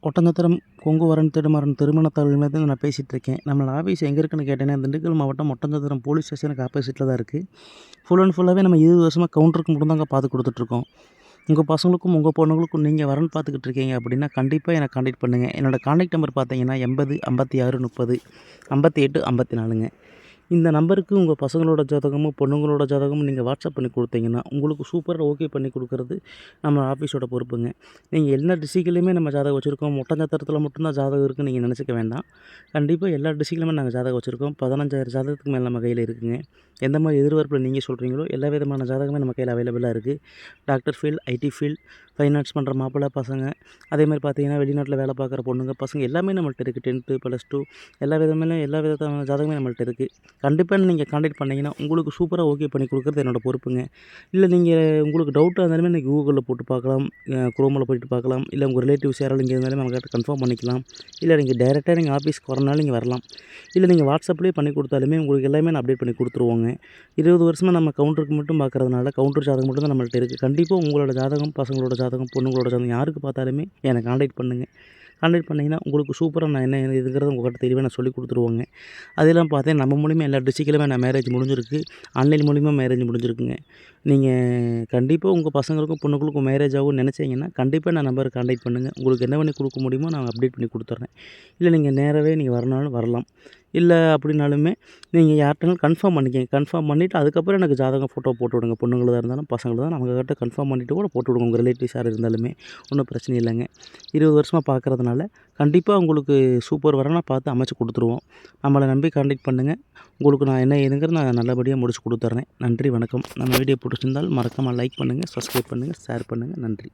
ஒட்டஞ்சத்திரம் கொங்கு வரன் திருமரன் திருமண தகவல்லேருந்து நான் பேசிகிட்ருக்கேன். நம்மளோட ஆஃபீஸ் எங்கே இருக்குன்னு கேட்டேன்னா, திண்டுக்கல் மாவட்டம் ஒட்டஞ்சத்திரம் போலீஸ் ஸ்டேஷனுக்கு ஆப்போசிட்டில் தான் இருக்குது. ஃபுல் அண்ட் ஃபுல்லாகவே நம்ம 20 வருஷமாக கவுண்டருக்கு மட்டும் தாங்க பார்த்து கொடுத்துட்ருக்கோம். உங்கள் பசங்களுக்கும் உங்கள் பொண்ணுங்களுக்கும் நீங்கள் வரன் பார்த்துக்கிட்டு இருக்கீங்க அப்படின்னா கண்டிப்பாக எனக்கு கான்டாக்ட் பண்ணுங்கள். என்னோடய கான்டாக்ட் நம்பர் பார்த்தீங்கன்னா 80 56 30 58 54ங்க. இந்த நம்பருக்கு உங்கள் பசங்களோட ஜாதகமும் பொண்ணுங்களோட ஜாதகமும் நீங்கள் வாட்ஸ்அப் பண்ணி கொடுத்தீங்கன்னா உங்களுக்கு சூப்பராக ஓகே பண்ணி கொடுக்குறது நம்ம ஆஃபீஸோட பொறுப்புங்க. நீங்கள் எல்லா டிஸ்ட்ரிக்ட்லேயுமே நம்ம ஜாதகம் வச்சுருக்கோம். ஒட்டஞ்சத்திரத்தில் மட்டும்தான் ஜாதகம் இருக்குதுன்னு நீங்கள் நினச்சிக்க வேண்டாம். கண்டிப்பாக எல்லா டிஸ்ட்ரிக்ட்லையுமே நாங்கள் ஜாதகம் வச்சுருக்கோம். 15,000 ஜாதகத்துக்கு மேலே நம்ம கையில் இருக்குதுங்க. எந்த மாதிரி எதிர்பார்ப்பில் நீங்கள் சொல்கிறீங்களோ எல்லா விதமான ஜாதகமே நம்ம கையில் அவைலபிளாக இருக்குது. Doctor field, IT field, finance பண்ணுற மாப்பிள்ளை பசங்க, அதே மாதிரி பார்த்தீங்கன்னா வெளிநாட்டில் வேலை பார்க்குற பொண்ணுங்க பசங்க எல்லாமே நம்மள்ட்ட இருக்குது. 10th +2 எல்லா விதமான ஜாதகமே நம்மள்ட்ட இருக்குது. கண்டிப்பாக நீங்கள் கான்டாக்ட் பண்ணிங்கன்னா உங்களுக்கு சூப்பராக ஓகே பண்ணி கொடுக்குறது என்னோடய பொறுப்புங்க. இல்லை நீங்கள் உங்களுக்கு டவுட்டாக இருந்தாலுமே நீங்கள் கூகுளில் போட்டு பார்க்கலாம், குரோமில் போய்ட்டு பார்க்கலாம். இல்லை உங்கள் ரிலேட்டிவ்ஸ் யாராலும் இங்கே இருந்தாலுமே நம்மக்கிட்ட கன்ஃபார்ம் பண்ணிக்கலாம். இல்லை நீங்கள் டைரெக்டாக நீங்கள் ஆஃபீஸ்க்கு வரனாலும் நீங்கள் வரலாம். இல்லை நீங்கள் வாட்ஸ்அப்லேயே பண்ணி கொடுத்தாலுமே உங்களுக்கு எல்லாமே நான் அப்டேட் பண்ணி கொடுத்துருவோங்க. 20 வருஷமாக நம்ம கவுண்டருக்கு மட்டும் பார்க்குறதுனால கவுண்டர் ஜாதகம் மட்டும் தான் நம்மள்ட்ட இருக்குது. கண்டிப்பாக உங்களோட ஜாதகம், பசங்களோட ஜாதகம், பொண்ணுங்களோட ஜாதகம் யாருக்கு பார்த்தாலுமே எனக்கு கான்டாக்ட் பண்ணுங்கள். கான்டாக்ட் பண்ணிங்கன்னா உங்களுக்கு சூப்பராக நான் என்ன இதுங்கிறது உங்கள்கிட்ட தெளிவாக நான் சொல்லி கொடுத்துருவோங்க. அதெல்லாம் பார்த்தேன் நம்ம மூலிமா எல்லா டிஸ்ட்ரிக்ட்லையுமே நான் மேரேஜ் முடிஞ்சிருக்கு. ஆன்லைன் மூலிமா மேரேஜ் முடிஞ்சிருக்குங்க. நீங்கள் கண்டிப்பாக உங்கள் பசங்களுக்கும் பொண்ணுங்களுக்கும் மேரேஜ் ஆகும்னு நினச்சிங்கன்னா கண்டிப்பாக நான் நம்பருக்கு கான்டாக்ட் பண்ணுங்கள். உங்களுக்கு என்ன பண்ணி கொடுக்க முடியுமோ நான் அப்டேட் பண்ணி கொடுத்துட்றேன். இல்லை நீங்கள் நேராகவே நீங்கள் வரனாலும் வரலாம். இல்லை அப்படின்னாலுமே நீங்கள் யார்கிட்டனாலும் கன்ஃபார்ம் பண்ணிக்கங்க. கன்ஃபார்ம் பண்ணிவிட்டு அதுக்கப்புறம் எனக்கு ஜாதகம் ஃபோட்டோ போட்டு விடுங்க. பொண்ணுங்களதாக இருந்தாலும் பசங்கள தான் நம்மக்கிட்ட கன்ஃபார்ம் பண்ணிவிட்டு கூட போட்டு விடுங்க. உங்கள் ரிலேட்டிவ்ஸ் யார் இருந்தாலுமே ஒன்றும் பிரச்சனை இல்லைங்க. 20 வருஷமாக பார்க்குறதுனால கண்டிப்பாக உங்களுக்கு சூப்பர் வரனா பார்த்து அமைச்சு கொடுத்துருவோம். நம்மளை நம்பி கான்டாக்ட் பண்ணுங்கள். உங்களுக்கு நான் என்ன ஏதுங்கிறது நான் நல்லபடியாக முடிச்சு கொடுத்துட்றேன். நன்றி, வணக்கம். நம்ம வீடியோ பிடிச்சிருந்தால் மறக்காமல் லைக் பண்ணுங்கள், சப்ஸ்கிரைப் பண்ணுங்கள், ஷேர் பண்ணுங்கள். நன்றி.